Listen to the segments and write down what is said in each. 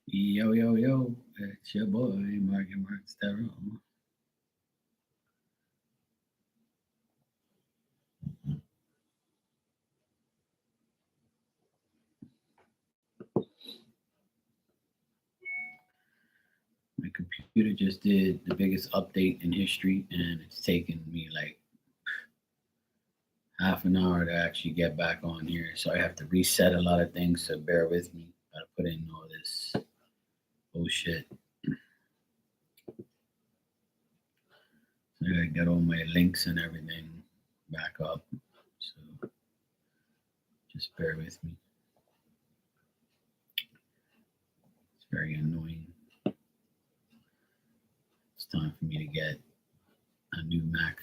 Yo, yo, yo, it's your boy, Marky Mark Stereo. My computer just did the biggest update in history, and it's taken me like half an hour to actually get back on here. So I have to reset a lot of things, so bear with me. Gotta put in all this bullshit. So I gotta get all my links and everything back up. So just bear with me. It's very annoying. It's time for me to get a new Mac.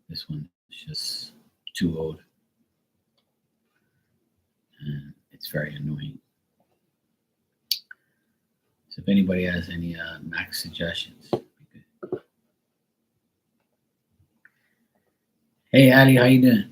This one is just too old, and it's very annoying. So if anybody has any Mac suggestions, hey Ali, how you doing?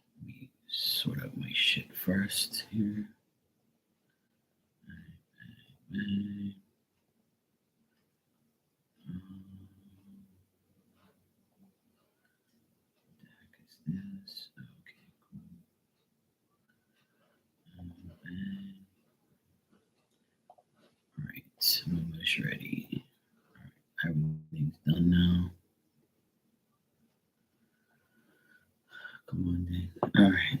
Let me sort out my shit first here. This. Okay, cool. All right, I'm almost ready. All right, everything's done now. Come on, Dan. All right.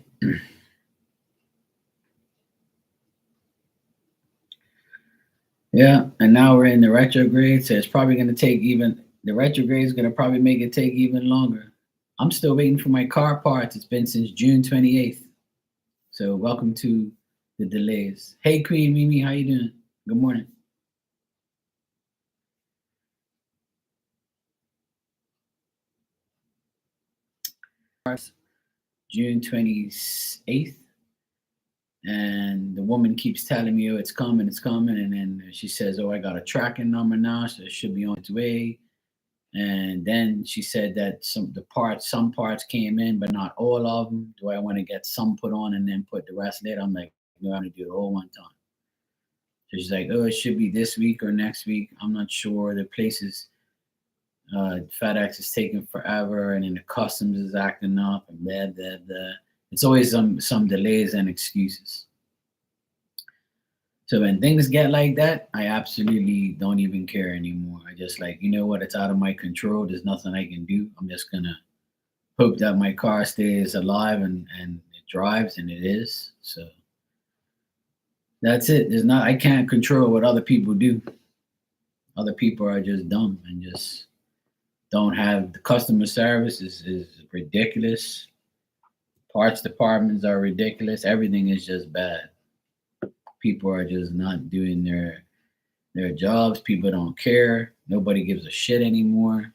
Yeah, and now we're in the retrograde, so it's probably going to take even the retrograde is going to probably make it take even longer. I'm still waiting for my car parts. It's been since June 28th. So welcome to the delays. Hey, Queen Mimi, how you doing? Good morning. June 28th, and the woman keeps telling me, "Oh, it's coming," and then she says, "Oh, I got a tracking number now, so it should be on its way." And then she said that some parts came in, but not all of them. Do I want to get some put on and then put the rest later? I'm like, no, I'm gonna do it all one time. So she's like, oh, it should be this week or next week. I'm not sure. The places, FedEx is taking forever, and then the customs is acting up, and blah. It's always some delays and excuses. So when things get like that, I absolutely don't even care anymore. I just like, you know what? It's out of my control. There's nothing I can do. I'm just gonna hope that my car stays alive and it drives, and it is. So that's it. There's not. I can't control what other people do. Other people are just dumb and just don't have the customer service is ridiculous. Parts departments are ridiculous. Everything is just bad. People are just not doing their jobs. People don't care. Nobody gives a shit anymore.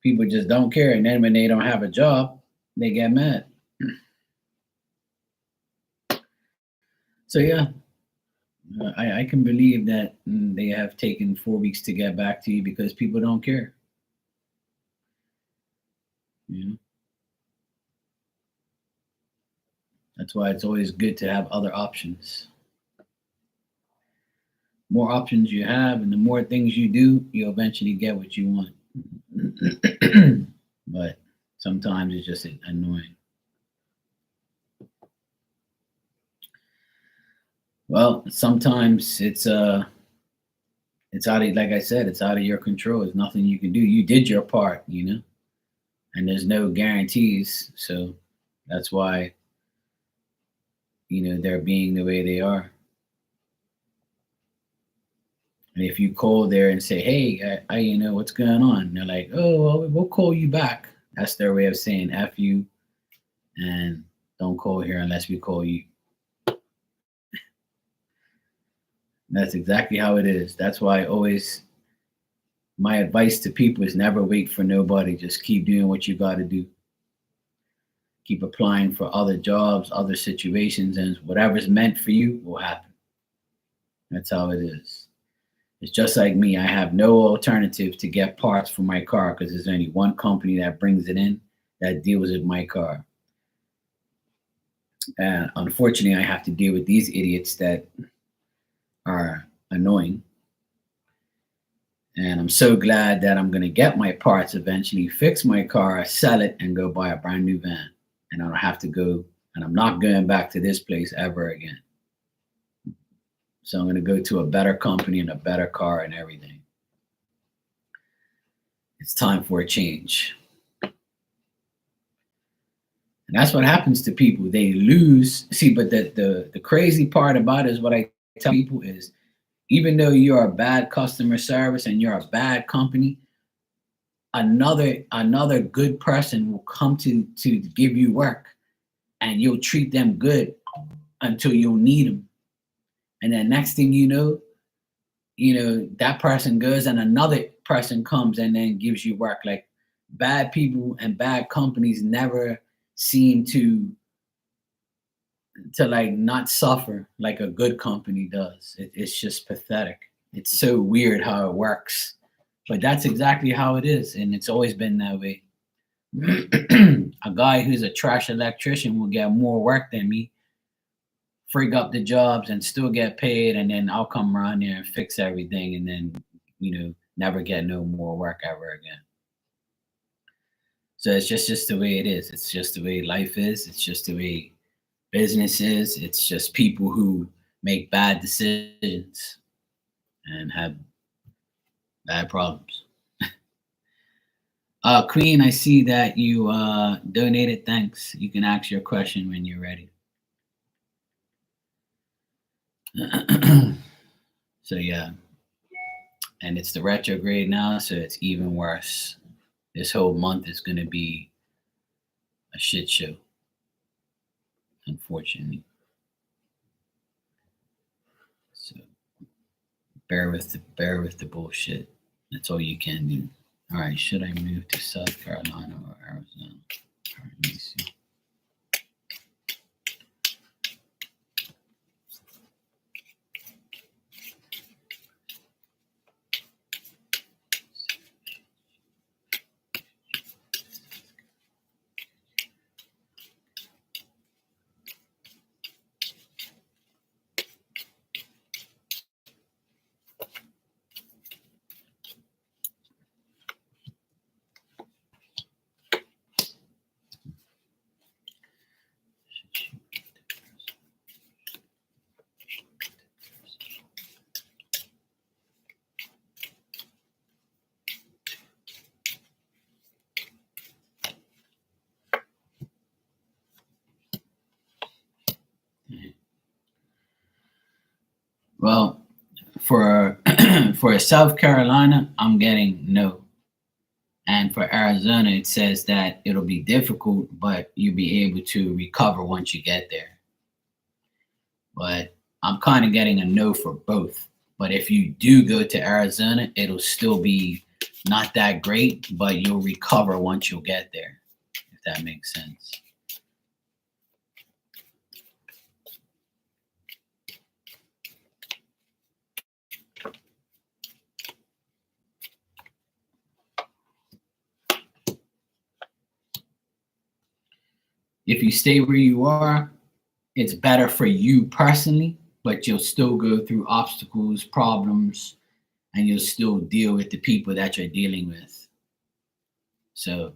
People just don't care. And then when they don't have a job, they get mad. So yeah, I can believe that they have taken 4 weeks to get back to you because people don't care. You know, that's why it's always good to have other options. More options you have, and the more things you do, you'll eventually get what you want. But sometimes it's just annoying. Well, sometimes it's out of, like I said, it's out of your control. There's nothing you can do. You did your part, and there's no guarantees. So that's why they're being the way they are. And if you call there and say, "Hey, what's going on?" And they're like, "Oh, well, we'll call you back." That's their way of saying "f you" and don't call here unless we call you. That's exactly how it is. That's why my advice to people is never wait for nobody. Just keep doing what you got to do. Keep applying for other jobs, other situations, and whatever's meant for you will happen. That's how it is. It's just like me. I have no alternative to get parts for my car because there's only one company that brings it in that deals with my car. And unfortunately, I have to deal with these idiots that are annoying. And I'm so glad that I'm going to get my parts eventually, fix my car, sell it, and go buy a brand new van. And I don't have to go, and I'm not going back to this place ever again. So I'm going to go to a better company and a better car and everything. It's time for a change. And that's what happens to people. They lose. See, but the crazy part about it is what I tell people is, even though you're a bad customer service and you're a bad company, another good person will come to give you work, and you'll treat them good until you'll need them. And then next thing you know, that person goes and another person comes and then gives you work. Like, bad people and bad companies never seem to like not suffer like a good company does. It's just pathetic. It's so weird how it works, but that's exactly how it is, and it's always been that way. A guy who's a trash electrician will get more work than me, frig up the jobs and still get paid, and then I'll come around there and fix everything, and then never get no more work ever again. So it's just the way it is. It's just the way life is. It's just the way business is. It's just people who make bad decisions and have bad problems. Queen, I see that you donated. Thanks. You can ask your question when you're ready. So yeah, and it's the retrograde now, so it's even worse. This whole month is going to be a shit show, unfortunately. So bear with the bullshit. That's all you can do. All right, should I move to South Carolina or Arizona? All right, let me see. Well, for for South Carolina, I'm getting no. And for Arizona, it says that it'll be difficult, but you'll be able to recover once you get there. But I'm kind of getting a no for both. But if you do go to Arizona, it'll still be not that great, but you'll recover once you'll get there, if that makes sense. If you stay where you are, it's better for you personally, but you'll still go through obstacles, problems, and you'll still deal with the people that you're dealing with. So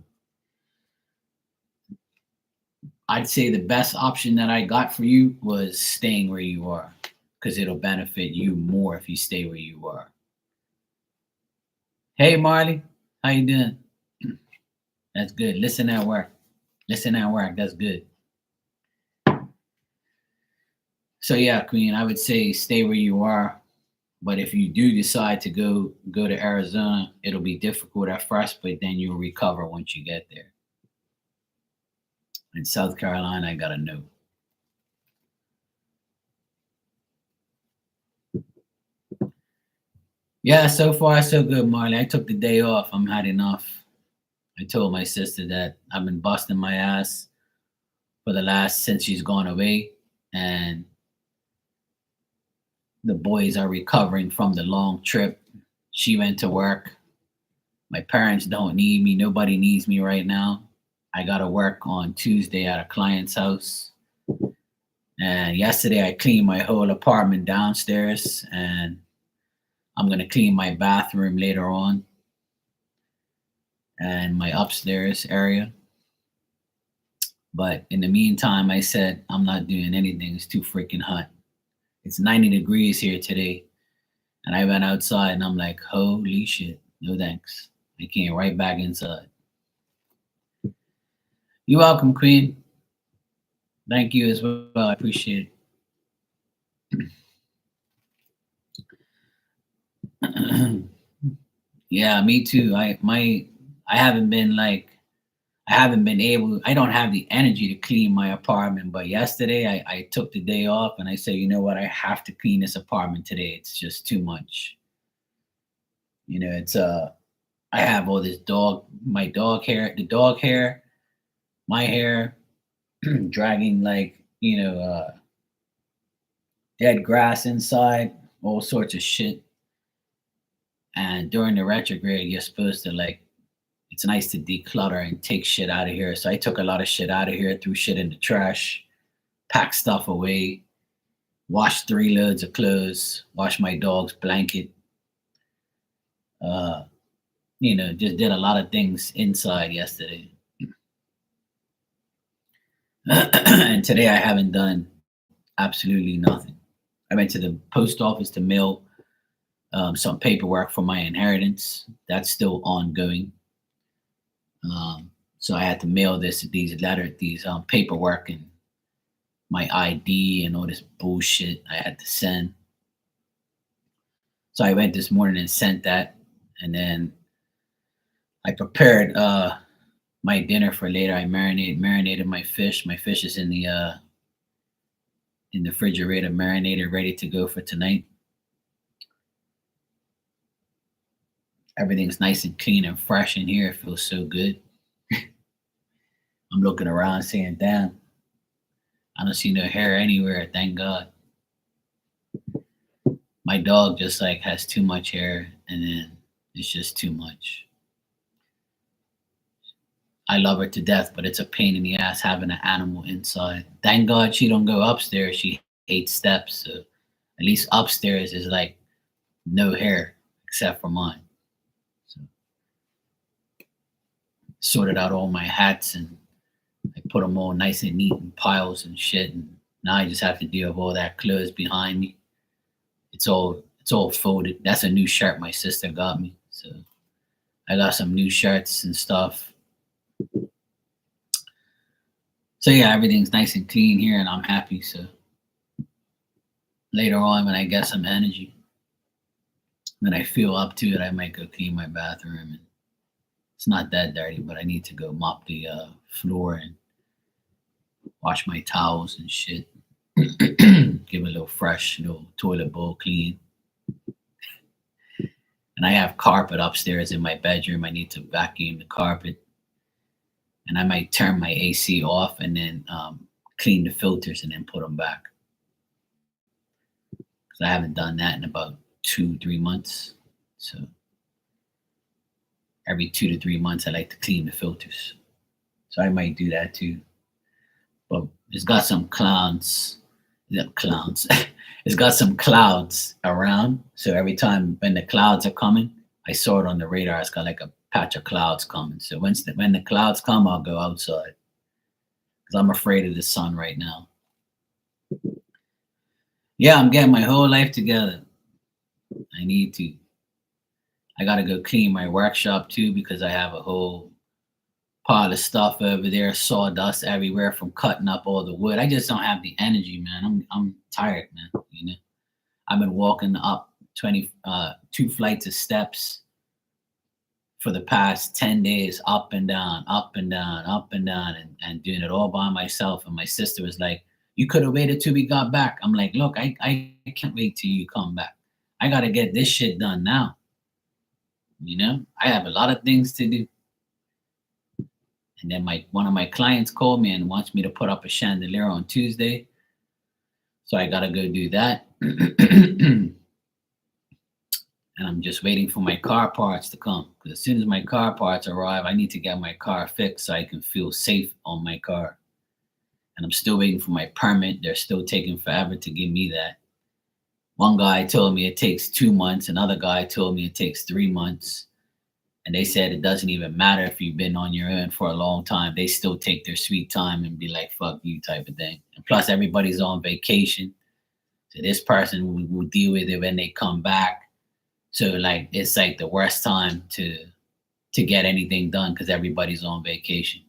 I'd say the best option that I got for you was staying where you are, because it'll benefit you more if you stay where you are. Hey Marley, how you doing? That's good. Listen at work. That's good. So yeah, Queen, I would say stay where you are. But if you do decide to go to Arizona, it'll be difficult at first, but then you'll recover once you get there. In South Carolina, I got a no. Yeah, so far so good, Marley. I took the day off. I'm had enough. I told my sister that I've been busting my ass for the last since she's gone away, and the boys are recovering from the long trip. She went to work. My parents don't need me. Nobody needs me right now. I got to work on Tuesday at a client's house. And yesterday I cleaned my whole apartment downstairs, and I'm going to clean my bathroom later on and my upstairs area. But in the meantime, I said, I'm not doing anything. It's too freaking hot. It's 90 degrees here today. And I went outside and I'm like, holy shit, no thanks. I came right back inside. You're welcome, Queen. Thank you as well. I appreciate it. Yeah, me too. I haven't been like I haven't been able, I don't have the energy to clean my apartment. But yesterday I took the day off and I said, you know what, I have to clean this apartment today. It's just too much. It's I have all this my dog hair, the dog hair, my hair dragging like, dead grass inside, all sorts of shit. And during the retrograde, you're supposed to like, it's nice to declutter and take shit out of here. So I took a lot of shit out of here, threw shit in the trash, packed stuff away, washed 3 loads of clothes, washed my dog's blanket. Uh, just did a lot of things inside yesterday. And today I haven't done absolutely nothing. I went to the post office to mail some paperwork for my inheritance. That's still ongoing. So I had to mail these paperwork and my ID and all this bullshit I had to send. So I went this morning and sent that, and then I prepared my dinner for later. I marinated my fish. My fish is in the refrigerator, marinated, ready to go for tonight. Everything's nice and clean and fresh in here. It feels so good. I'm looking around saying, damn, I don't see no hair anywhere. Thank God. My dog just like has too much hair, and then it's just too much. I love her to death, but it's a pain in the ass having an animal inside. Thank God she don't go upstairs. She hates steps. So at least upstairs is like no hair except for mine. So sorted out all my hats and I put them all nice and neat in piles and shit. And now I just have to deal with all that clothes behind me. It's all folded. That's a new shirt my sister got me. So I got some new shirts and stuff. So yeah, everything's nice and clean here and I'm happy. So later on when I get some energy, when I feel up to it, I might go clean my bathroom. And it's not that dirty, but I need to go mop the floor and wash my towels and shit. Give a little fresh, little toilet bowl clean. And I have carpet upstairs in my bedroom. I need to vacuum the carpet. And I might turn my AC off and then clean the filters and then put them back. Because I haven't done that in about 2-3 months. So every 2 to 3 months, I like to clean the filters. So I might do that too. But it's got some clowns. It's got some clouds around. So every time when the clouds are coming, I saw it on the radar. It's got like a patch of clouds coming. So when the clouds come, I'll go outside because I'm afraid of the sun right now. Yeah, I'm getting my whole life together. I need to. I got to go clean my workshop too because I have a whole pile of stuff over there, sawdust everywhere from cutting up all the wood. I just don't have the energy, man. I'm tired, man. I've been walking up 2 flights of steps for the past 10 days, up and down, up and down, up and down, and doing it all by myself. And my sister was like, you could have waited till we got back. I'm like, look, I can't wait till you come back. I got to get this shit done now. I have a lot of things to do. And then one of my clients called me and wants me to put up a chandelier on Tuesday. So I gotta go do that. And I'm just waiting for my car parts to come. Because as soon as my car parts arrive, I need to get my car fixed so I can feel safe on my car. And I'm still waiting for my permit. They're still taking forever to give me that. One guy told me it takes 2 months. Another guy told me it takes 3 months. And they said it doesn't even matter if you've been on your own for a long time. They still take their sweet time and be like, fuck you type of thing. And plus, everybody's on vacation. So this person will deal with it when they come back. So like it's like the worst time to get anything done because everybody's on vacation.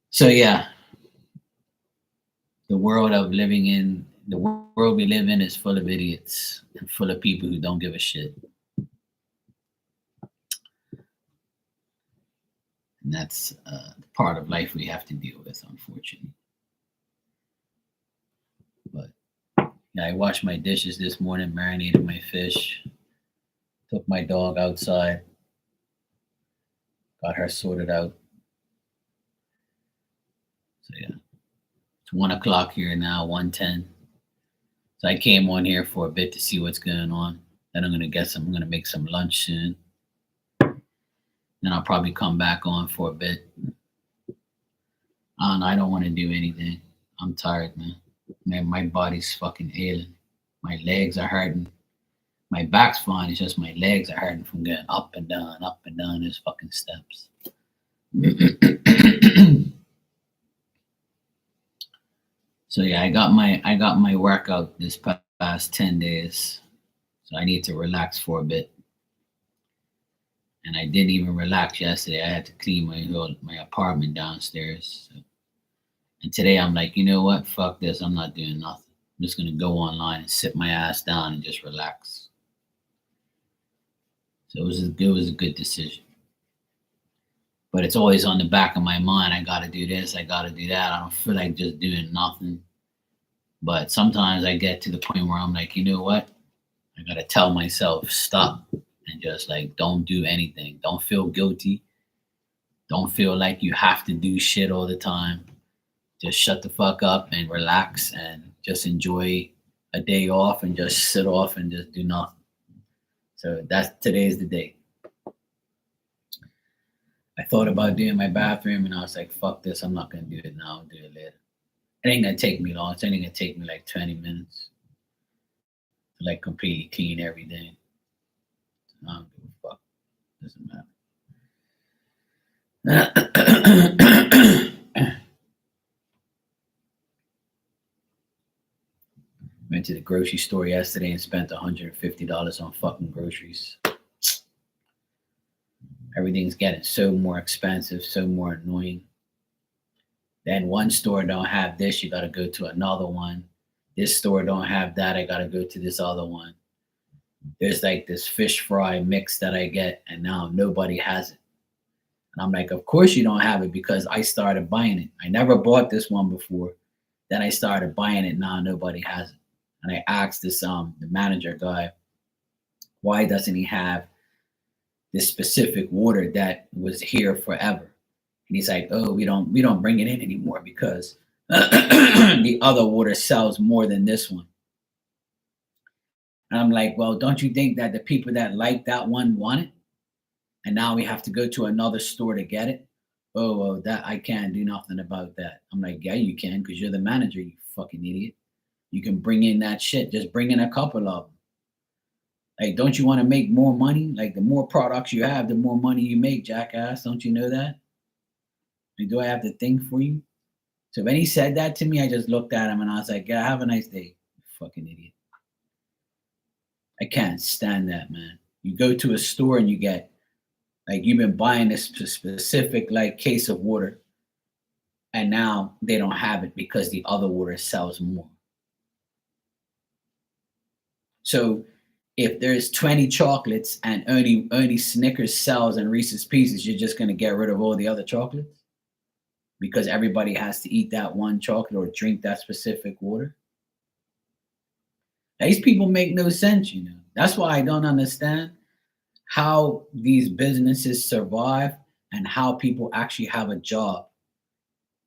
So yeah, the world we live in is full of idiots and full of people who don't give a shit. And that's the part of life we have to deal with, unfortunately. But yeah, I washed my dishes this morning, marinated my fish, took my dog outside, got her sorted out. So yeah, it's 1:00 here now, 1:10. So I came on here for a bit to see what's going on. Then I'm gonna make some lunch soon. Then I'll probably come back on for a bit. I don't want to do anything. I'm tired, man. My body's fucking ailing. My legs are hurting. My back's fine. It's just my legs are hurting from getting up and down these fucking steps. So yeah, I got my workout this past 10 days. So I need to relax for a bit. And I didn't even relax yesterday. I had to clean my apartment downstairs. So, and today I'm like, you know what? Fuck this. I'm not doing nothing. I'm just gonna go online and sit my ass down and just relax. So it was a good decision. But it's always on the back of my mind. I gotta do this. I gotta do that. I don't feel like just doing nothing. But sometimes I get to the point where I'm like, you know what? I gotta tell myself stop and just like don't do anything. Don't feel guilty. Don't feel like you have to do shit all the time. Just shut the fuck up and relax and just enjoy a day off and just sit off and just do nothing. So today's the day. I thought about doing my bathroom and I was like, fuck this, I'm not gonna do it now, I'll do it later. It ain't gonna take me long. It's only gonna take me like 20 minutes to like completely clean everything. I don't give a fuck. Doesn't matter. Went to the grocery store yesterday and spent $150 on fucking groceries. Everything's getting so more expensive, so more annoying. Then one store don't have this, you gotta go to another one. This store don't have that, I gotta go to this other one. There's like this fish fry mix that I get, and now nobody has it. And I'm like, of course you don't have it because I started buying it. I never bought this one before. Then I started buying it, now nobody has it. And I asked this the manager guy, why doesn't he have this specific water that was here forever? And he's like, oh, we don't bring it in anymore because the other water sells more than this one. And I'm like, well, don't you think that the people that like that one want it? And now we have to go to another store to get it? Oh, well, that I can't do nothing about that. I'm like, yeah, you can, because you're the manager, you fucking idiot. You can bring in that shit. Just bring in a couple of them. Like, don't you want to make more money? Like, the more products you have, the more money you make, jackass. Don't you know that? Like, do I have to think for you? So when he said that to me, I just looked at him and I was like, yeah, have a nice day, you fucking idiot. I can't stand that, man. You go to a store and you get, like, you've been buying this specific, like, case of water, and now they don't have it because the other water sells more. So if there's 20 chocolates and only Snickers sells and Reese's Pieces, you're just going to get rid of all the other chocolates because everybody has to eat that one chocolate or drink that specific water. These people make no sense, That's why I don't understand how these businesses survive and how people actually have a job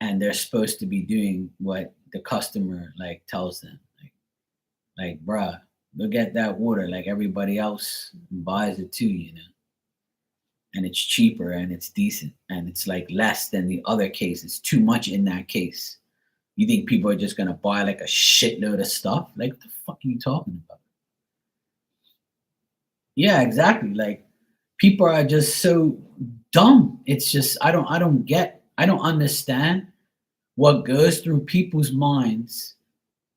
and they're supposed to be doing what the customer like tells them. Like, bruh, go get that water like everybody else buys it too, you know. And it's cheaper and it's decent and it's like less than the other case. It's too much in that case. You think people are just gonna buy like a shitload of stuff? Like, what the fuck are you talking about? Yeah, exactly. Like, people are just so dumb. It's just I don't understand what goes through people's minds.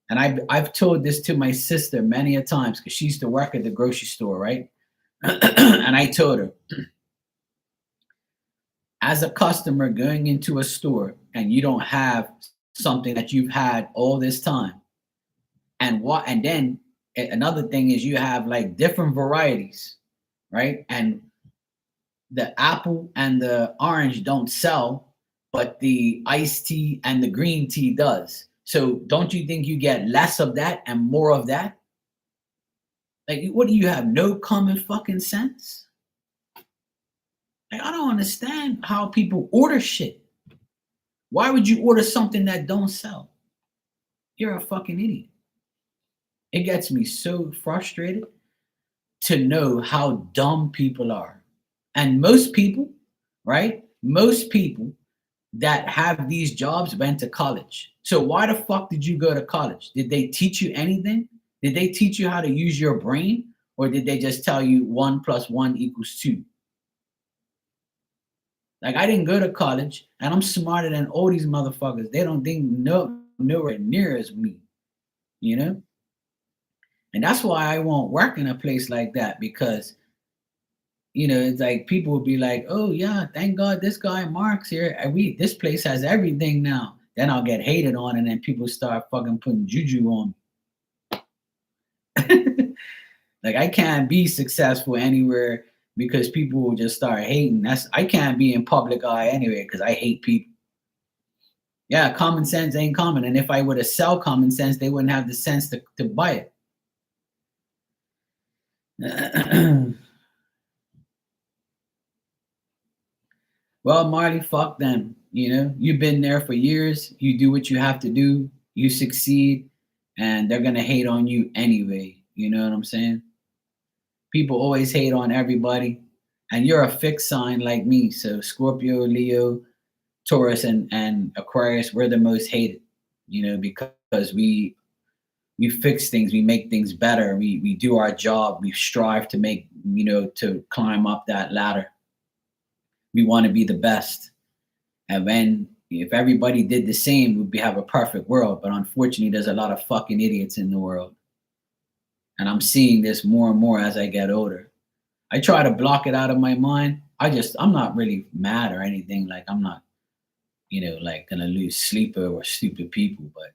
And I've told this to my sister many a times because she used to work at the grocery store, right? And I told her, as a customer going into a store and you don't have something that you've had all this time, and then another thing is you have like different varieties, right? And the apple and the orange don't sell, but the iced tea and the green tea does. So don't you think you get less of that and more of that? Like, what do you have? No common fucking sense? Like, I don't understand how people order shit. Why would you order something that don't sell? You're a fucking idiot. It gets me so frustrated to know how dumb people are. And most people, right? Most people that have these jobs went to college. So why the fuck did you go to college? Did they teach you anything? Did they teach you how to use your brain? Or did they just tell you 1 + 1 = 2? Like, I didn't go to college and I'm smarter than all these motherfuckers. They don't think nowhere near as me, you know? And that's why I won't work in a place like that because, you know, it's like people will be like, oh yeah, thank God this guy Mark's here. And this place has everything now. Then I'll get hated on and then people start fucking putting juju on me. Like, I can't be successful anywhere because people will just start hating. I can't be in public eye anyway because I hate people. Yeah, common sense ain't common. And if I were to sell common sense, they wouldn't have the sense to buy it. Well, Marley, fuck them. You know, you've been there for years. You do what you have to do. You succeed, and they're gonna hate on you anyway. You know what I'm saying? People always hate on everybody, and you're a fixed sign like me. So Scorpio, Leo, Taurus, and Aquarius, we're the most hated. You know, because we fix things, we make things better, we do our job, we strive to make, you know, to climb up that ladder. We want to be the best. And when if everybody did the same, we'd have a perfect world. But unfortunately, there's a lot of fucking idiots in the world. And I'm seeing this more and more as I get older. I try to block it out of my mind. I'm not really mad or anything. Like, I'm not, you know, like gonna lose sleep over stupid people, but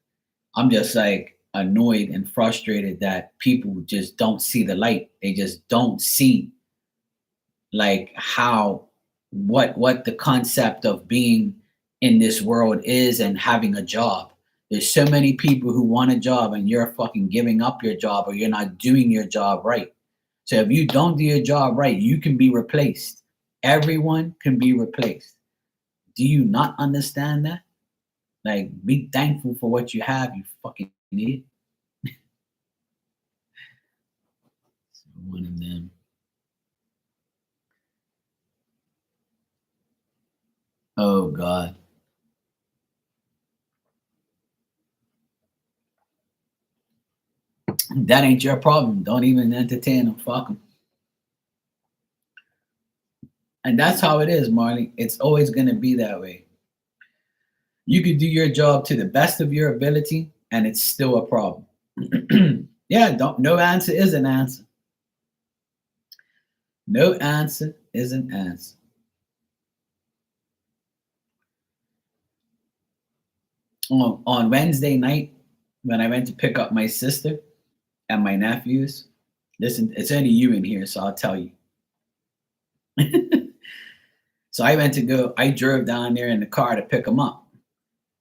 I'm just like annoyed and frustrated that people just don't see the light. They just don't see like how what the concept of being in this world is and having a job. There's so many people who want a job and you're fucking giving up your job or you're not doing your job right. So if you don't do your job right, you can be replaced. Everyone can be replaced. Do you not understand that? Like, be thankful for what you have, you fucking idiot. One of them. Oh God. That ain't your problem. Don't even entertain them. Fuck them. And that's how it is, Marley. It's always going to be that way. You could do your job to the best of your ability, and it's still a problem. Yeah, no answer is an answer. No answer is an answer. On Wednesday night, when I went to pick up my sister and my nephews, listen, it's only you in here, so I'll tell you. So I drove down there in the car to pick them up.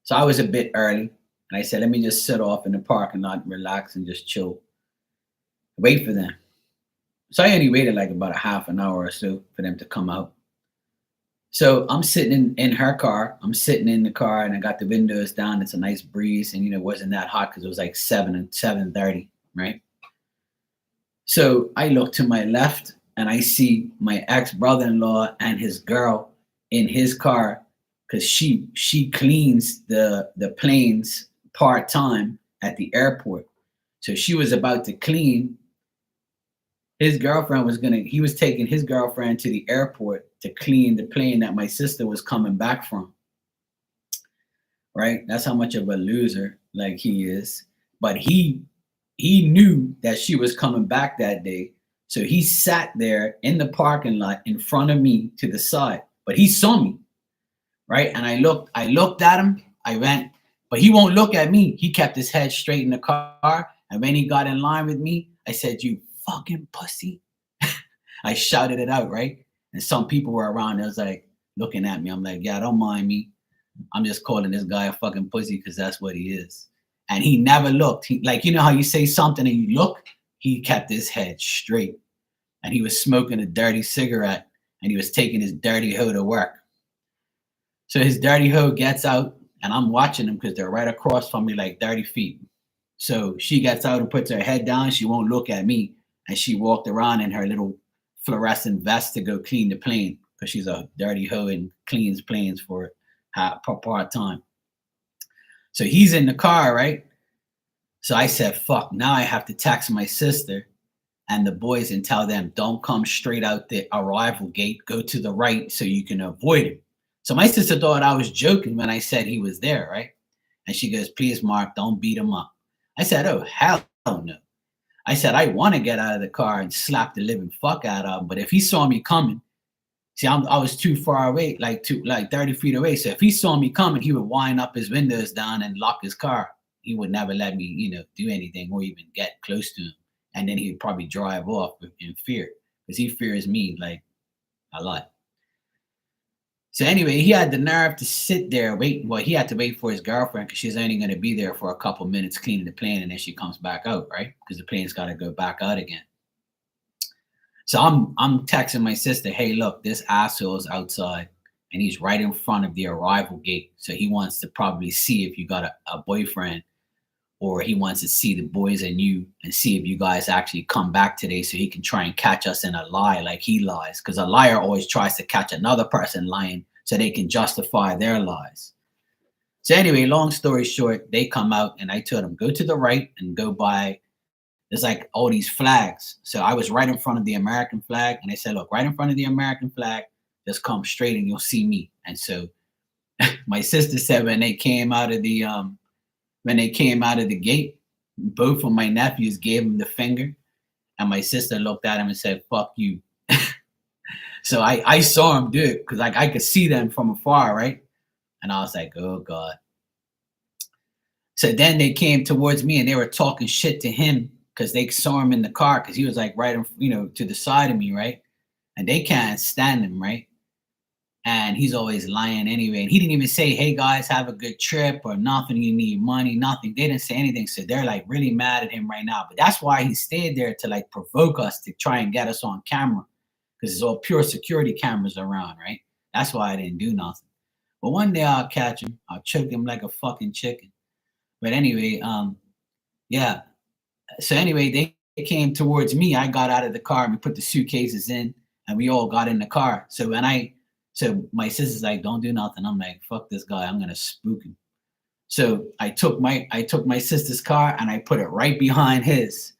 So I was a bit early, and I said, let me just sit off in the parking lot and relax and just chill, wait for them. So I only waited like about a half an hour or so for them to come out. So I'm sitting in her car. I'm sitting in the car and I got the windows down. It's a nice breeze, and it wasn't that hot because it was like 7:30, right? So I look to my left and I see my ex brother-in-law and his girl in his car because she cleans the planes part time at the airport. So she was about to clean. His girlfriend was gonna. He was taking his girlfriend to the airport to clean the plane that my sister was coming back from. Right? That's how much of a loser like he is. But he knew that she was coming back that day. So he sat there in the parking lot in front of me to the side. But he saw me, right? And I looked at him, I went, but he won't look at me. He kept his head straight in the car. And when he got in line with me, I said, "You fucking pussy." I shouted it out, right? And some people were around. They was like looking at me. I'm like, "Yeah, don't mind me. I'm just calling this guy a fucking pussy because that's what he is." And he never looked. He, like, how you say something and you look? He kept his head straight. And he was smoking a dirty cigarette and he was taking his dirty hoe to work. So his dirty hoe gets out and I'm watching them because they're right across from me like 30 feet. So she gets out and puts her head down. She won't look at me. And she walked around in her little fluorescent vest to go clean the plane because she's a dirty hoe and cleans planes for part time. So he's in the car, right? So I said, fuck, now I have to text my sister and the boys and tell them, don't come straight out the arrival gate, go to the right so you can avoid him. So my sister thought I was joking when I said he was there, right? And she goes, please, Mark, don't beat him up. I said, oh, hell no. I said, I want to get out of the car and slap the living fuck out of him. But if he saw me coming, see, I was too far away, like 30 feet away. So if he saw me coming, he would wind up his windows down and lock his car. He would never let me, do anything or even get close to him. And then he'd probably drive off in fear because he fears me like a lot. So anyway, he had the nerve to sit there waiting. Well, he had to wait for his girlfriend because she's only going to be there for a couple minutes cleaning the plane, and then she comes back out, right? Because the plane's got to go back out again. So I'm texting my sister, hey, look, this asshole's outside and he's right in front of the arrival gate. So he wants to probably see if you got a boyfriend, or he wants to see the boys and you and see if you guys actually come back today so he can try and catch us in a lie like he lies. Because a liar always tries to catch another person lying so they can justify their lies. So anyway, long story short, they come out and I told them, go to the right and go by. There's like all these flags. So I was right in front of the American flag. And they said, look, right in front of the American flag, just come straight and you'll see me. And so my sister said when they came out of the gate, both of my nephews gave him the finger. And my sister looked at him and said, fuck you. So I saw him do it because like I could see them from afar, right? And I was like, oh God. So then they came towards me and they were talking shit to him because they saw him in the car because he was like right, to the side of me, right? And they can't stand him, right? And he's always lying anyway. And he didn't even say, hey guys, have a good trip or nothing. You need money, nothing. They didn't say anything. So they're like really mad at him right now. But that's why he stayed there to like provoke us to try and get us on camera because it's all pure security cameras around, right? That's why I didn't do nothing. But one day I'll catch him. I'll choke him like a fucking chicken. But anyway, yeah. So anyway, they came towards me. I got out of the car and we put the suitcases in and we all got in the car. So my sister's like, don't do nothing. I'm like, fuck this guy. I'm gonna spook him. So I took my sister's car and I put it right behind his.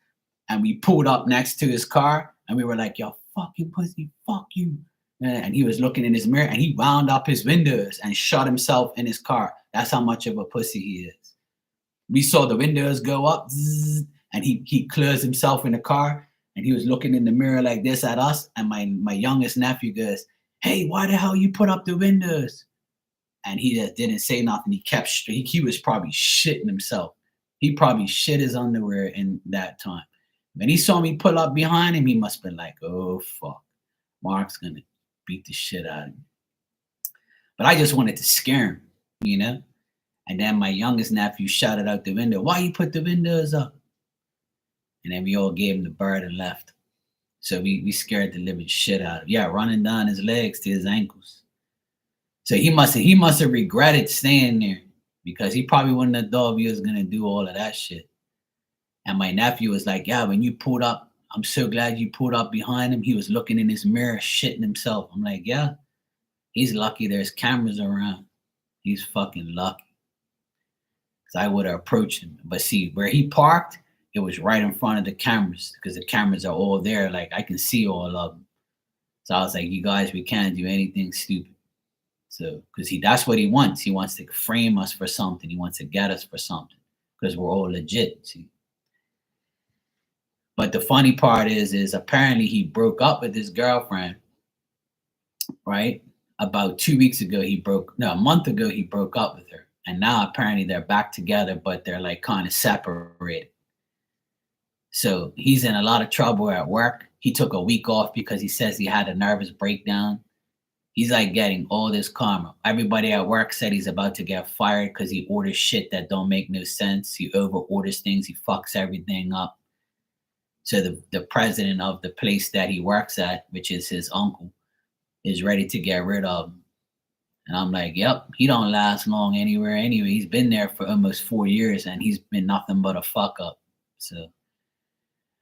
And we pulled up next to his car and we were like, yo, fucking pussy, fuck you. And he was looking in his mirror and he wound up his windows and shot himself in his car. That's how much of a pussy he is. We saw the windows go up and he closed himself in the car and he was looking in the mirror like this at us. And my youngest nephew goes, hey, why the hell you put up the windows? And he just didn't say nothing. He kept straight. He was probably shitting himself. He probably shit his underwear in that time. When he saw me pull up behind him, he must have been like, oh, fuck. Mark's going to beat the shit out of me. But I just wanted to scare him, And then my youngest nephew shouted out the window, why you put the windows up? And then we all gave him the bird and left. So we scared the living shit out of him. Yeah, running down his legs to his ankles. So he must have regretted staying there because he probably wouldn't have thought he was gonna do all of that shit. And my nephew was like, "Yeah, when you pulled up, I'm so glad you pulled up behind him. He was looking in his mirror, shitting himself." I'm like, "Yeah, he's lucky there's cameras around. He's fucking lucky." Because I would have approached him. But see, where he parked, it was right in front of the cameras because the cameras are all there. Like I can see all of them. So I was like, "You guys, we can't do anything stupid." So, because that's what he wants. He wants to frame us for something. He wants to get us for something because we're all legit. See. But the funny part is apparently he broke up with his girlfriend, right? About 2 weeks ago, no, a month ago, he broke up with her. And now apparently they're back together, but they're like kind of separated. So he's in a lot of trouble at work. He took a week off because he says he had a nervous breakdown. He's like getting all this karma. Everybody at work said he's about to get fired because he orders shit that don't make no sense. He over orders things. He fucks everything up. So the president of the place that he works at, which is his uncle, is ready to get rid of him. And I'm like, yep, he don't last long anywhere anyway. He's been there for almost 4 years and he's been nothing but a fuck up. So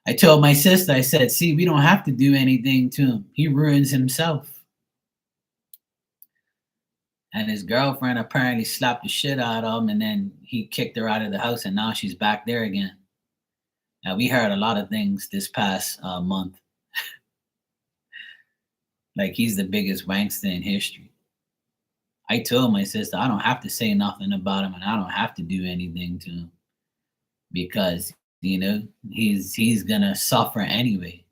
I told my sister, I said, see, we don't have to do anything to him. He ruins himself. And his girlfriend apparently slapped the shit out of him and then he kicked her out of the house and now she's back there again. Now we heard a lot of things this past month. Like he's the biggest wankster in history. I told my sister I don't have to say nothing about him and I don't have to do anything to him because he's gonna suffer anyway.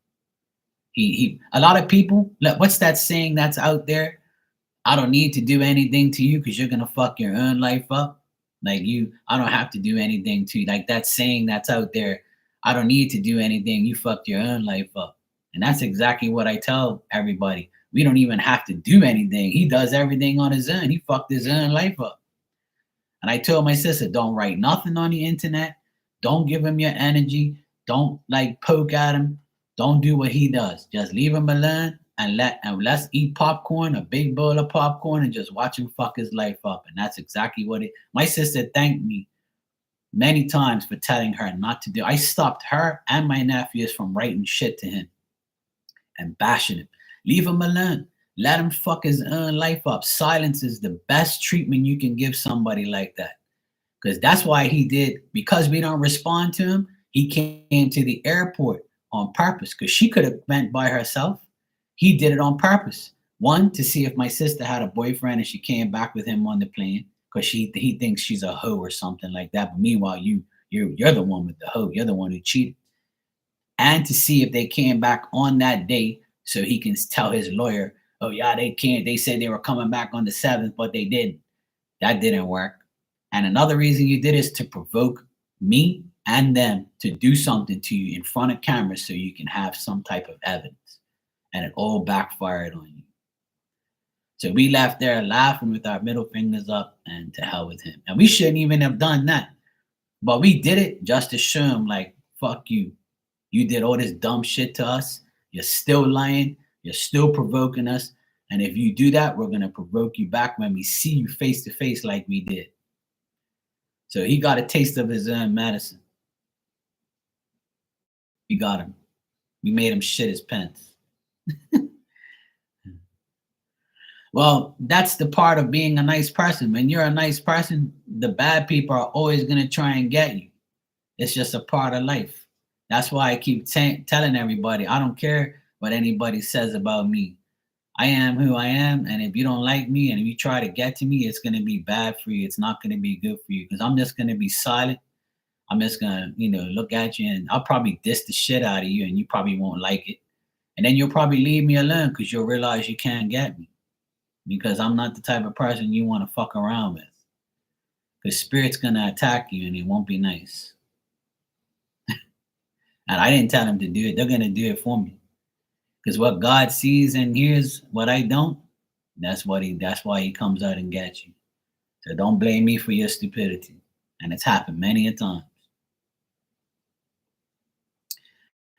He a lot of people. What's that saying that's out there? I don't need to do anything to you because you're gonna fuck your own life up. Like I don't have to do anything to you. Like that saying that's out there. I don't need to do anything. You fucked your own life up. And that's exactly what I tell everybody. We don't even have to do anything. He does everything on his own. He fucked his own life up. And I told my sister, don't write nothing on the internet. Don't give him your energy. Don't like poke at him. Don't do what he does. Just leave him alone and let's eat popcorn, a big bowl of popcorn, and just watch him fuck his life up. And that's exactly what my sister thanked me many times for telling her not to do. I stopped her and my nephews from writing shit to him and bashing him. Leave him alone. Let him fuck his own life up. Silence is the best treatment you can give somebody like that. Because that's why he did, because we don't respond to him, he came to the airport on purpose. Because she could have went by herself. He did it on purpose. One, to see if my sister had a boyfriend and she came back with him on the plane. Because he thinks she's a hoe or something like that. But meanwhile, you're the one with the hoe. You're the one who cheated. And to see if they came back on that day so he can tell his lawyer, oh yeah, they can't. They said they were coming back on the 7th, but they didn't. That didn't work. And another reason you did is to provoke me and them to do something to you in front of cameras so you can have some type of evidence. And it all backfired on you. So we left there laughing with our middle fingers up and to hell with him. And we shouldn't even have done that. But we did it just to show him like, fuck you. You did all this dumb shit to us. You're still lying. You're still provoking us. And if you do that, we're going to provoke you back when we see you face to face like we did. So he got a taste of his own medicine. We got him. We made him shit his pants. Well, that's the part of being a nice person. When you're a nice person, the bad people are always going to try and get you. It's just a part of life. That's why I keep telling everybody, I don't care what anybody says about me. I am who I am. And if you don't like me and if you try to get to me, it's going to be bad for you. It's not going to be good for you because I'm just going to be silent. I'm just going to, look at you and I'll probably diss the shit out of you and you probably won't like it. And then you'll probably leave me alone because you'll realize you can't get me because I'm not the type of person you want to fuck around with. Because spirit's going to attack you and it won't be nice. And I didn't tell them to do it. They're going to do it for me. Because what God sees and hears, what I don't, that's why he comes out and gets you. So don't blame me for your stupidity. And it's happened many a time.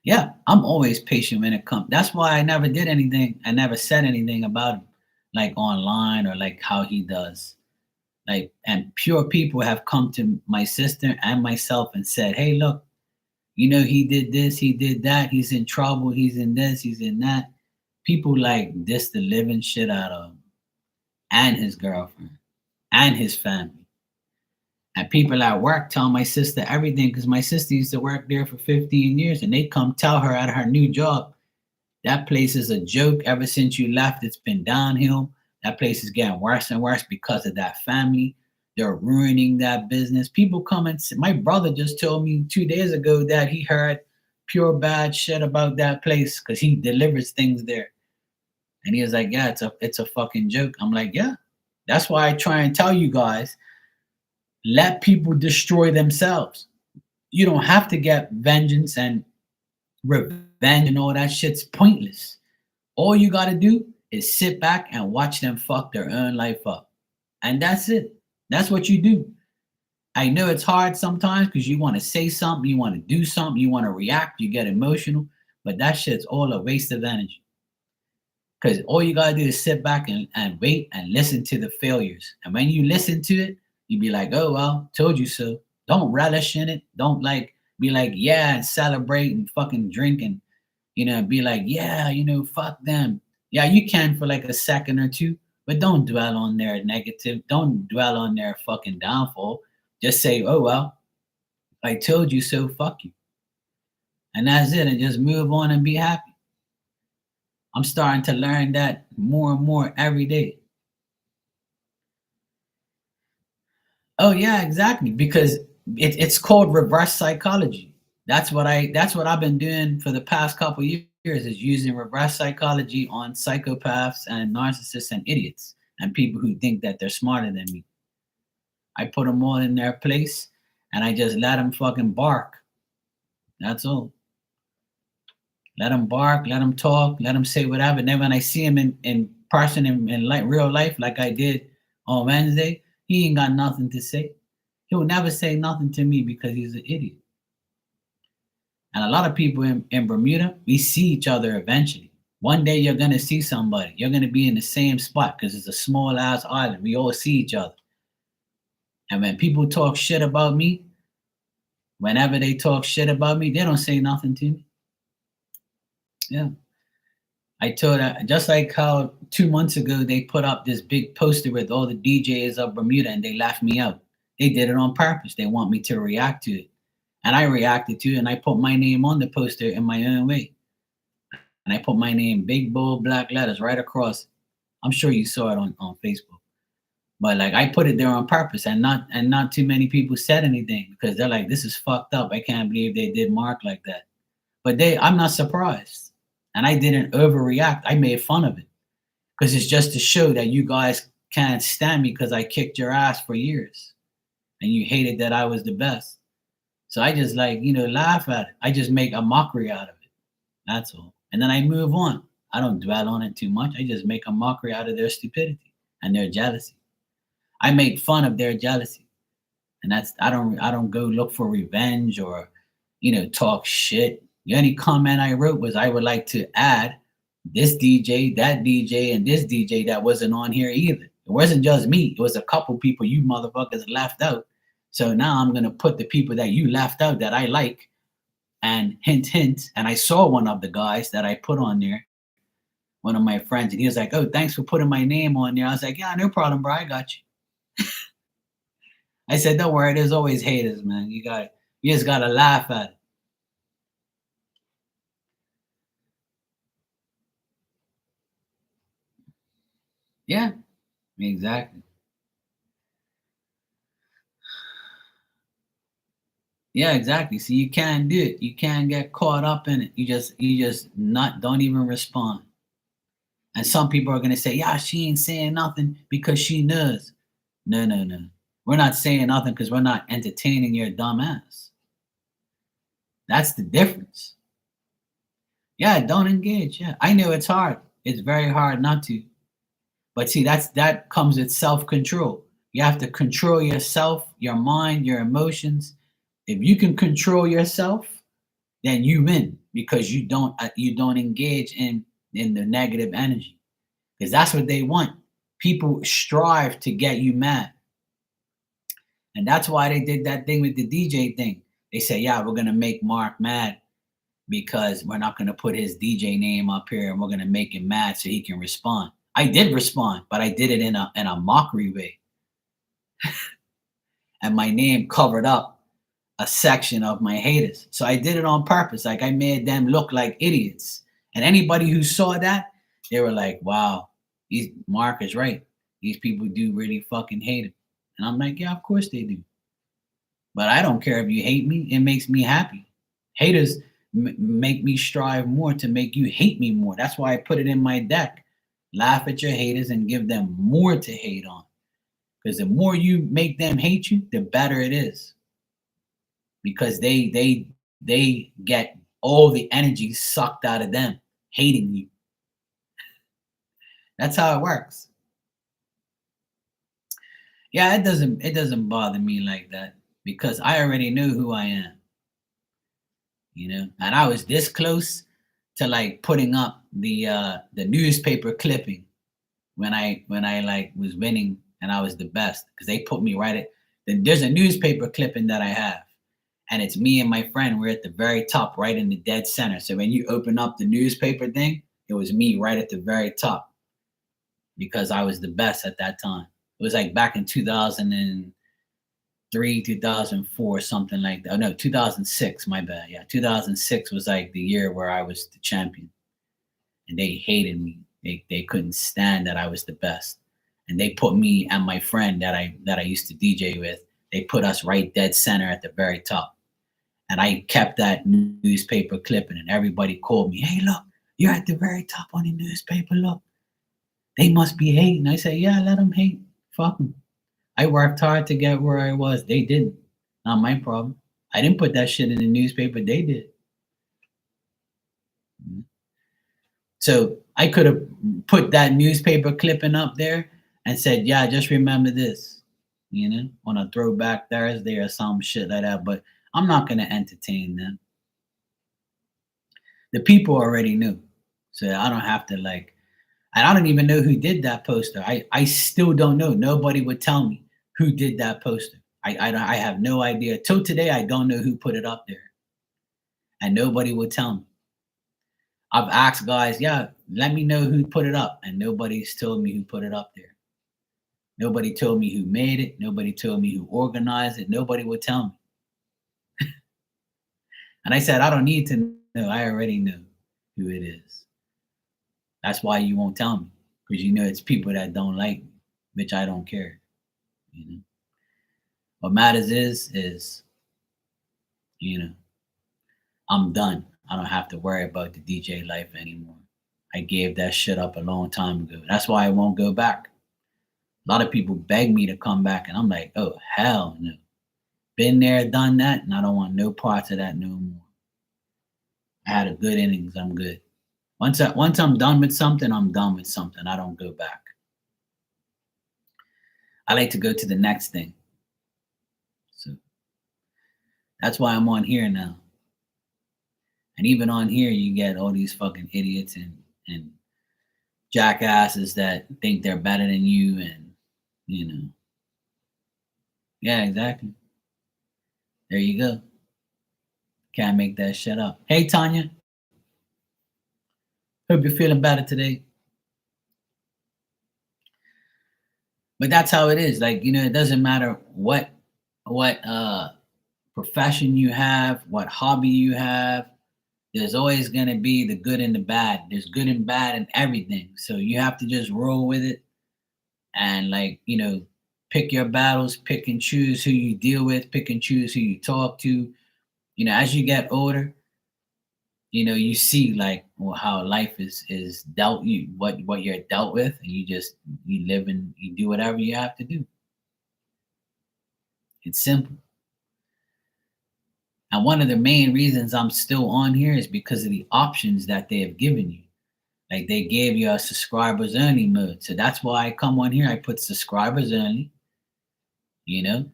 Yeah, I'm always patient when it comes. That's why I never did anything. I never said anything about him. like online or like how he does. Like, and pure people have come to my sister and myself and said, "Hey, look, he did this, he did that, he's in trouble, he's in this, he's in that." People like this the living shit out of him and his girlfriend and his family. And people at work tell my sister everything because my sister used to work there for 15 years and they come tell her at her new job, that place is a joke. Ever since you left, it's been downhill. That place is getting worse and worse because of that family. They're ruining that business. People come and my brother just told me 2 days ago that he heard pure bad shit about that place because he delivers things there. And he was like, "Yeah, it's a fucking joke." I'm like, "Yeah." That's why I try and tell you guys, let people destroy themselves. You don't have to get vengeance and revenge and all that shit's pointless. All you got to do is sit back and watch them fuck their own life up. And that's it. That's what you do. I know it's hard sometimes because you want to say something, you want to do something, you want to react, you get emotional, but that shit's all a waste of energy. Because all you got to do is sit back and wait and listen to the failures. And when you listen to it, you be like, "Oh, well, told you so." Don't relish in it. Don't like be like, "Yeah," and celebrate and fucking drink and be like, "Yeah, fuck them." Yeah, you can for like a second or two, but don't dwell on their negative. Don't dwell on their fucking downfall. Just say, "Oh, well, I told you so, fuck you." And that's it. And just move on and be happy. I'm starting to learn that more and more every day. Oh yeah, exactly. Because it's called reverse psychology. That's what I've been doing for the past couple years is using reverse psychology on psychopaths and narcissists and idiots and people who think that they're smarter than me. I put them all in their place and I just let them fucking bark. That's all. Let them bark, let them talk, let them say whatever. And then when I see him in person in like real life, like I did on Wednesday, he ain't got nothing to say. He'll never say nothing to me because he's an idiot. And a lot of people in Bermuda, we see each other eventually. One day you're gonna see somebody. You're gonna be in the same spot because it's a small ass island. We all see each other. And when people talk shit about me, whenever they talk shit about me, they don't say nothing to me. Yeah. I told her just like how 2 months ago they put up this big poster with all the DJs of Bermuda and they laughed me out. They did it on purpose. They want me to react to it. And I reacted to it and I put my name on the poster in my own way. And I put my name big bold black letters right across. I'm sure you saw it on Facebook. But like I put it there on purpose and not too many people said anything because they're like, "This is fucked up. I can't believe they did Mark like that." But I'm not surprised. And I didn't overreact. I made fun of it because it's just to show that you guys can't stand me because I kicked your ass for years and you hated that I was the best. So I just like, laugh at it. I just make a mockery out of it. That's all. And then I move on. I don't dwell on it too much. I just make a mockery out of their stupidity and their jealousy. I make fun of their jealousy. And I don't go look for revenge or, talk shit. The only comment I wrote was I would like to add this DJ, that DJ, and this DJ that wasn't on here either. It wasn't just me. It was a couple people you motherfuckers left out. So now I'm gonna put the people that you left out that I like and hint hint. And I saw one of the guys that I put on there, one of my friends, and he was like, "Oh, thanks for putting my name on there." I was like, "Yeah, no problem, bro. I got you." I said, "Don't worry, there's always haters, man. You just gotta laugh at it." Yeah, exactly. Yeah, exactly. See, you can't do it. You can't get caught up in it. You just not don't even respond. And some people are gonna say, "Yeah, she ain't saying nothing because she knows." No, no, no. We're not saying nothing because we're not entertaining your dumb ass. That's the difference. Yeah, don't engage. Yeah, I know it's hard. It's very hard not to. But see, that comes with self-control. You have to control yourself, your mind, your emotions. If you can control yourself, then you win because you don't engage in the negative energy because that's what they want. People strive to get you mad. And that's why they did that thing with the DJ thing. They say, yeah, we're going to make Mark mad because we're not going to put his DJ name up here, and we're going to make him mad so he can respond. I did respond, but I did it in a mockery way. And my name covered up a section of my haters. So I did it on purpose. Like, I made them look like idiots. And anybody who saw that, they were like, wow, Mark is right. These people do really fucking hate him. And I'm like, yeah, of course they do. But I don't care if you hate me. It makes me happy. Haters make me strive more to make you hate me more. That's why I put it in my deck. Laugh at your haters and give them more to hate on. Because the more you make them hate you, the better it is. Because they get all the energy sucked out of them hating you. That's how it works. Yeah, it doesn't bother me like that because I already know who I am. You know, and I was this close to like putting up the newspaper clipping when I like was winning and I was the best, because they put me right at there's a newspaper clipping that I have, and it's me and my friend. We're at the very top, right in the dead center. So when you open up the newspaper thing, it was me right at the very top because I was the best at that time. It was like back in 2003, 2004, something like that. Oh, no, 2006, my bad. Yeah, 2006 was like the year where I was the champion. And they hated me. They couldn't stand that I was the best. And they put me and my friend that I used to DJ with, they put us right dead center at the very top. And I kept that newspaper clipping, and everybody called me, hey, look, you're at the very top on the newspaper, look. They must be hating. I say, yeah, let them hate. Fuck them. I worked hard to get where I was. They didn't. Not my problem. I didn't put that shit in the newspaper. They did. So I could have put that newspaper clipping up there and said, yeah, just remember this, you know, on a throwback Thursday or some shit like that. But I'm not going to entertain them. The people already knew. So I don't have to like, and I don't even know who did that poster. I still don't know. Nobody would tell me who did that poster. I have no idea. Till today, I don't know who put it up there. And nobody would tell me. I've asked guys, yeah, let me know who put it up. And nobody's told me who put it up there. Nobody told me who made it. Nobody told me who organized it. Nobody would tell me. And I said, I don't need to know. I already know who it is. That's why you won't tell me, because you know it's people that don't like me, which I don't care. You know, what matters is, you know, I'm done. I don't have to worry about the DJ life anymore. I gave that shit up a long time ago. That's why I won't go back. A lot of people beg me to come back, and I'm like, oh, hell no. Been there, done that, and I don't want no parts of that no more. I had a good innings. I'm good. Once I'm done with something, I'm done with something. I don't go back. I like to go to the next thing. So that's why I'm on here now. And even on here, you get all these fucking idiots and jackasses that think they're better than you, and you know. Yeah, exactly. There you go. Can't make that shit up. Hey, Tanya. Hope you're feeling better today. But that's how it is. Like, you know, it doesn't matter what profession you have, what hobby you have. There's always going to be the good and the bad. There's good and bad in everything. So you have to just roll with it and, like, you know, pick your battles, pick and choose who you deal with, pick and choose who you talk to. You know, as you get older, you know, you see like, well, how life is dealt you, what you're dealt with, and you live and you do whatever you have to do. It's simple. And one of the main reasons I'm still on here is because of the options that they have given you. Like, they gave you a subscribers only mode. So that's why I come on here. I put subscribers only, you know,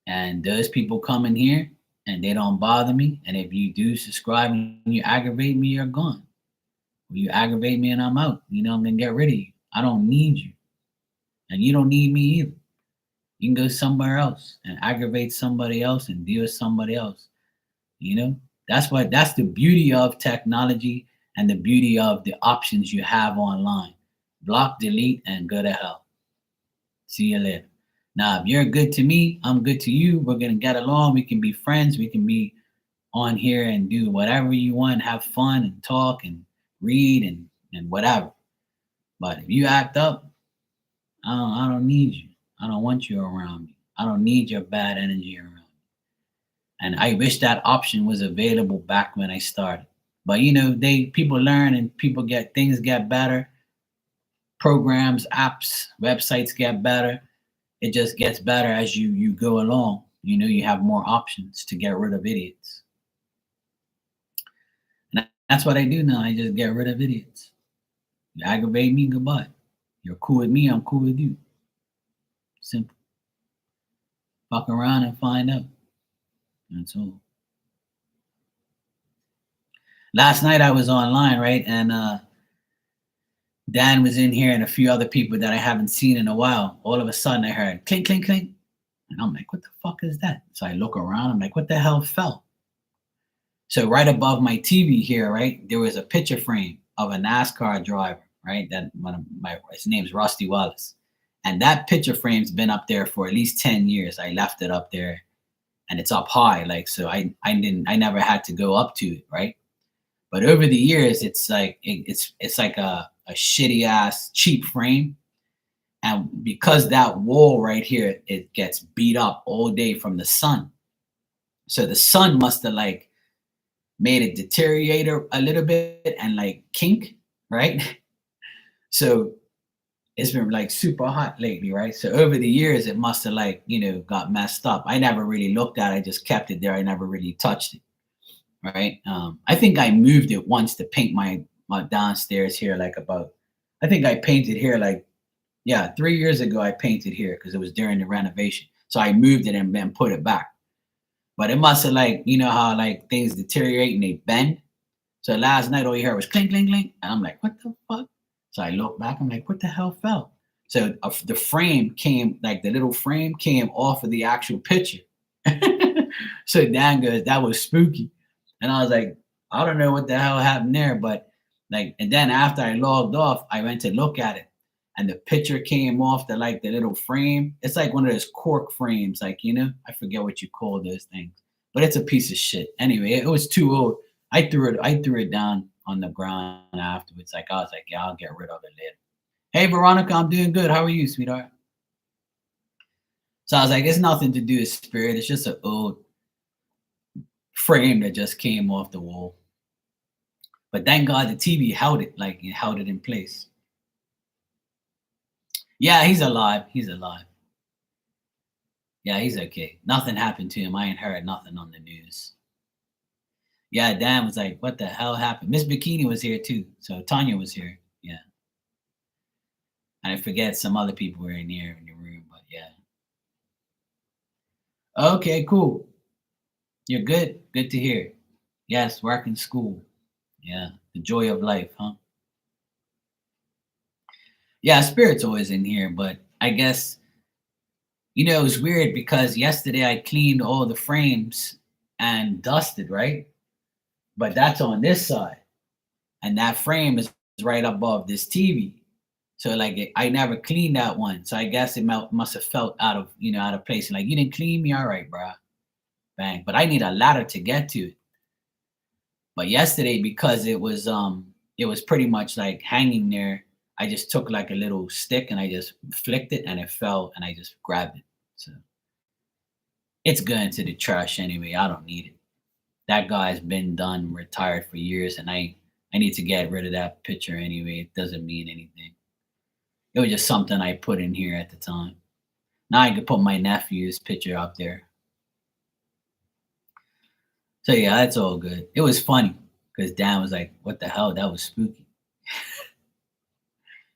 and those people come in here and they don't bother me. And if you do subscribe and you aggravate me, you're gone. When you aggravate me and I'm out, you know, I'm going to get rid of you. I don't need you, and you don't need me either. You can go somewhere else and aggravate somebody else and deal with somebody else. You know, that's the beauty of technology and the beauty of the options you have online. Block, delete, and go to hell. See you later. Now, if you're good to me, I'm good to you. We're gonna get along. We can be friends. We can be on here and do whatever you want, have fun and talk and read and whatever. But if you act up, I don't need you. I don't want you around me. I don't need your bad energy around me. And I wish that option was available back when I started. But people learn and people get things get better. Programs, apps, websites get better. It just gets better as you go along. You have more options to get rid of idiots. And that's what I do now. I just get rid of idiots. You aggravate me, goodbye. You're cool with me, I'm cool with you. Simple. Fuck around and find out. That's all. Last night I was online, right? And Dan was in here and a few other people that I haven't seen in a while. All of a sudden I heard clink, clink, clink. And I'm like, what the fuck is that? So I look around, I'm like, what the hell fell? So right above my TV here, right, there was a picture frame of a NASCAR driver, right? That his name's Rusty Wallace. And that picture frame's been up there for at least 10 years. I left it up there and it's up high. Like, so I never had to go up to it, right? But over the years, it's like it's like a shitty ass cheap frame. And because that wall right here, it gets beat up all day from the sun. So the sun must have like made it deteriorate a little bit and like kink, right? So it's been like super hot lately, right? So over the years, it must have like, got messed up. I never really looked at it. I just kept it there. I never really touched it, right? I think I moved it once to paint my downstairs here, I think I painted here like, 3 years ago, I painted here because it was during the renovation. So I moved it and then put it back. But it must have like, how like things deteriorate and they bend. So last night all you heard was clink, clink, clink. And I'm like, what the fuck? So I look back, I'm like, what the hell fell? So the frame came, like the little frame came off of the actual picture. So Dan goes, that was spooky. And I was like, I don't know what the hell happened there. But like, and then after I logged off, I went to look at it. And the picture came off the little frame. It's like one of those cork frames, like, I forget what you call those things. But it's a piece of shit. Anyway, it was too old. I threw it down on the ground afterwards. Like I was like, yeah, I'll get rid of it later. Hey Veronica, I'm doing good. How are you, sweetheart? So I was like, it's nothing to do with spirit. It's just an old frame that just came off the wall. But thank God the TV held it, like it held it in place. Yeah, he's alive. He's alive. Yeah, he's okay. Nothing happened to him. I ain't heard nothing on the news. Yeah, Dan was like, what the hell happened? Miss Bikini was here too. So Tanya was here. Yeah. And I forget some other people were in here in the room, but yeah. Okay, cool. You're good. Good to hear. Yes, working school. Yeah. The joy of life, huh? Yeah, spirit's always in here, but I guess it was weird because yesterday I cleaned all the frames and dusted, right? But that's on this side. And that frame is right above this TV. So like I never cleaned that one. So I guess it must have felt out of place. And like, you didn't clean me, all right, bro. Bang. But I need a ladder to get to it. But yesterday, because it was pretty much like hanging there, I just took like a little stick and I just flicked it and it fell and I just grabbed it. So it's going to the trash anyway. I don't need it. That guy's been done, retired for years, and I need to get rid of that picture anyway. It doesn't mean anything. It was just something I put in here at the time. Now I can put my nephew's picture up there. So yeah, that's all good. It was funny because Dan was like, what the hell? That was spooky.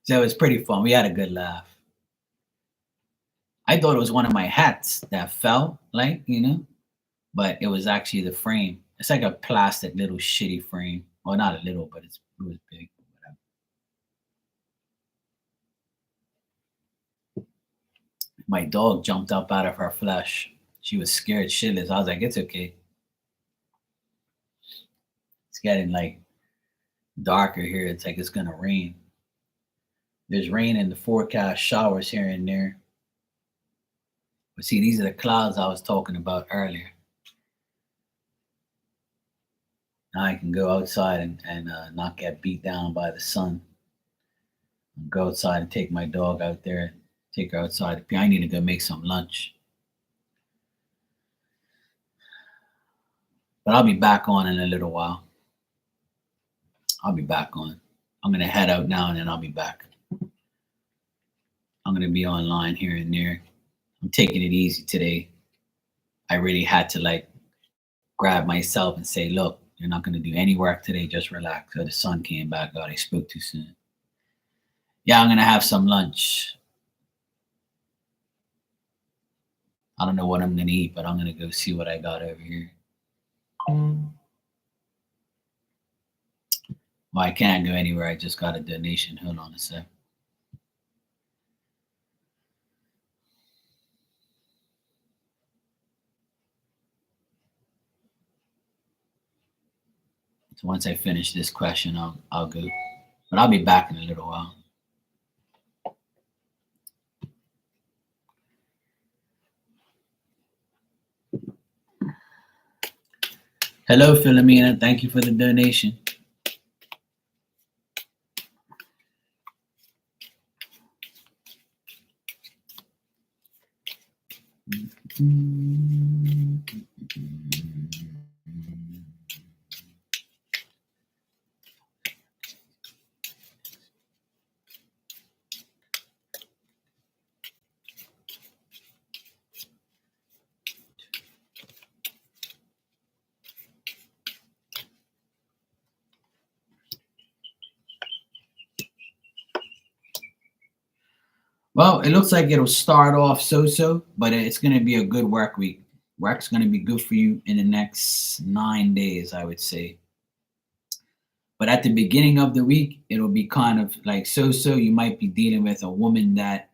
So it was pretty fun. We had a good laugh. I thought it was one of my hats that fell, but it was actually the frame. It's like a plastic little shitty frame. Well, not a little, but it was big. Whatever. My dog jumped up out of her flesh. She was scared shitless. I was like, it's okay. It's getting like darker here. It's like it's gonna rain. There's rain in the forecast, showers here and there. But see, these are the clouds I was talking about earlier. Now I can go outside and not get beat down by the sun. Go outside and take my dog out there, take her outside. I need to go make some lunch. But I'll be back on in a little while. I'll be back on. I'm going to head out now and then I'll be back. I'm going to be online here and there. I'm taking it easy today. I really had to like grab myself and say, look, you're not going to do any work today. Just relax. So the sun came back out. I spoke too soon. Yeah, I'm going to have some lunch. I don't know what I'm going to eat, but I'm going to go see what I got over here. Well, I can't go anywhere. I just got a donation. Hold on a sec. So once I finish this question, I'll go. But I'll be back in a little while. Hello, Philomena. Thank you for the donation. Well, it looks like it'll start off so-so, but it's going to be a good work week. Work's going to be good for you in the next 9 days, I would say. But at the beginning of the week, it'll be kind of like so-so. You might be dealing with a woman that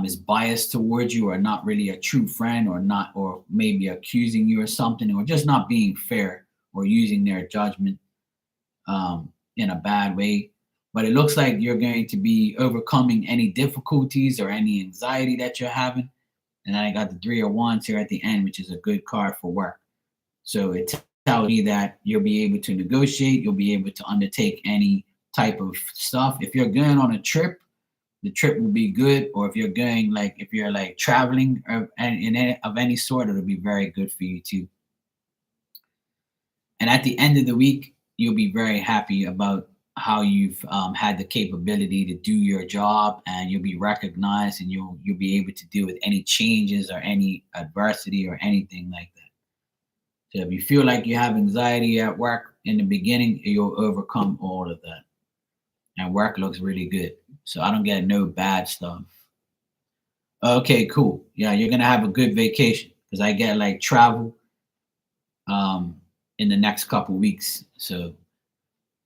is biased towards you, or not really a true friend, or not, or maybe accusing you or something, or just not being fair, or using their judgment in a bad way. But it looks like you're going to be overcoming any difficulties or any anxiety that you're having. And then I got the 3 of Wands here at the end, which is a good card for work. So it tells me that you'll be able to negotiate, you'll be able to undertake any type of stuff. If you're going on a trip, the trip will be good. Or if you're going, like, if you're like traveling of any sort, it'll be very good for you too. And at the end of the week, you'll be very happy about how you've had the capability to do your job, and you'll be recognized, and you'll be able to deal with any changes or any adversity or anything like that. So if you feel like you have anxiety at work in the beginning, you'll overcome all of that. And work looks really good. So I don't get no bad stuff. Okay, cool. Yeah, you're gonna have a good vacation, because I get like travel in the next couple weeks. So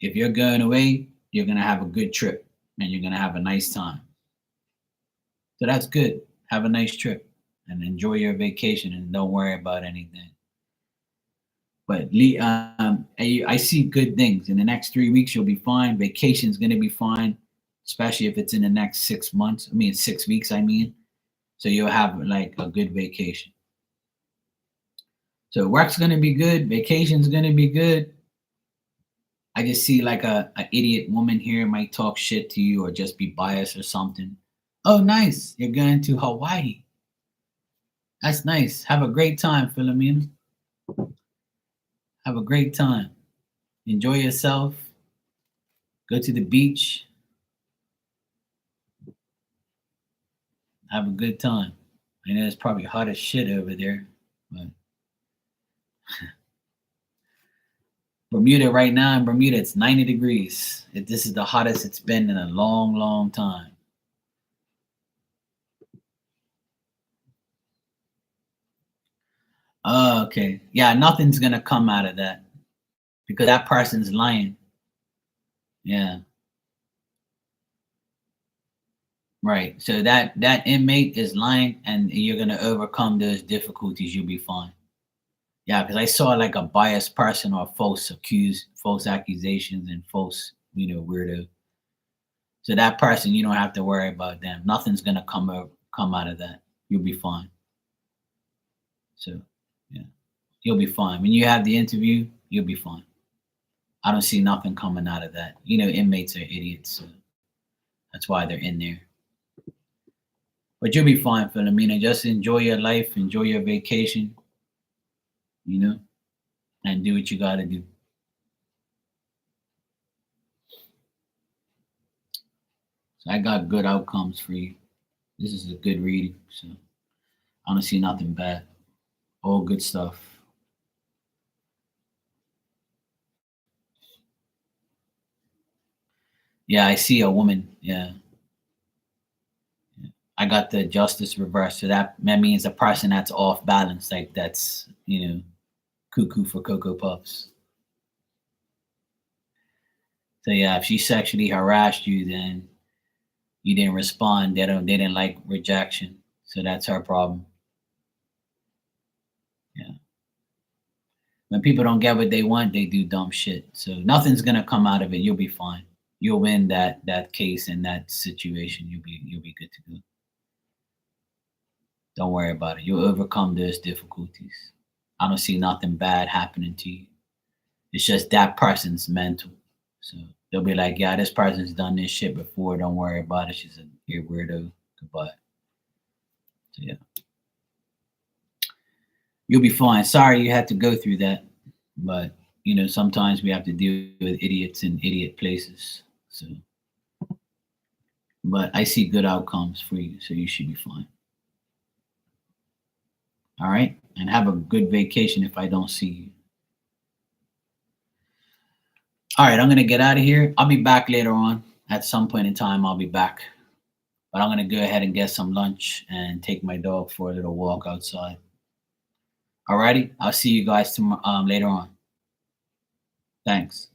if you're going away, you're gonna have a good trip and you're gonna have a nice time. So that's good. Have a nice trip and enjoy your vacation, and don't worry about anything. But I see good things in the next 3 weeks. You'll be fine. Vacation's gonna be fine, especially if it's in the next 6 months. I mean 6 weeks. I mean, so you'll have like a good vacation. So work's gonna be good. Vacation's gonna be good. I just see like a idiot woman here might talk shit to you, or just be biased or something. Oh, nice. You're going to Hawaii. That's nice. Have a great time, Philomena. Have a great time. Enjoy yourself. Go to the beach. Have a good time. I know it's probably hot as shit over there, but Bermuda right now, in Bermuda, it's 90 degrees. This is the hottest it's been in a long, long time. Oh, okay. Yeah, nothing's going to come out of that, because that person's lying. Yeah. Right. So that inmate is lying, and you're gonna overcome those difficulties. You'll be fine. Yeah, because I saw like a biased person or false accusations, and false, weirdo. So that person, you don't have to worry about them. Nothing's gonna come out of that. You'll be fine. So yeah, you'll be fine. When you have the interview, you'll be fine. I don't see nothing coming out of that. Inmates are idiots, so that's why they're in there. But you'll be fine, Philomena. Just enjoy your life, enjoy your vacation, you know, and do what you got to do. So I got good outcomes for you. This is a good reading, so I don't see nothing bad. All good stuff. Yeah, I see a woman. Yeah, I got the justice reversed. So that means a person that's off balance, like that's cuckoo for cocoa puffs. So yeah, if she sexually harassed you, then you didn't respond. They didn't like rejection. So that's her problem. Yeah. When people don't get what they want, they do dumb shit. So nothing's gonna come out of it. You'll be fine. You'll win that case in that situation. You'll be good to go. Don't worry about it. You'll overcome those difficulties. I don't see nothing bad happening to you. It's just that person's mental. So they'll be like, yeah, this person's done this shit before. Don't worry about it. She's a weirdo. Goodbye. So yeah. You'll be fine. Sorry you had to go through that. But sometimes we have to deal with idiots in idiot places. So but I see good outcomes for you, so you should be fine. All right. And have a good vacation if I don't see you. All right, I'm gonna get out of here. I'll be back later on. At some point in time, I'll be back. But I'm gonna go ahead and get some lunch and take my dog for a little walk outside. Alrighty, I'll see you guys tomorrow later on. Thanks.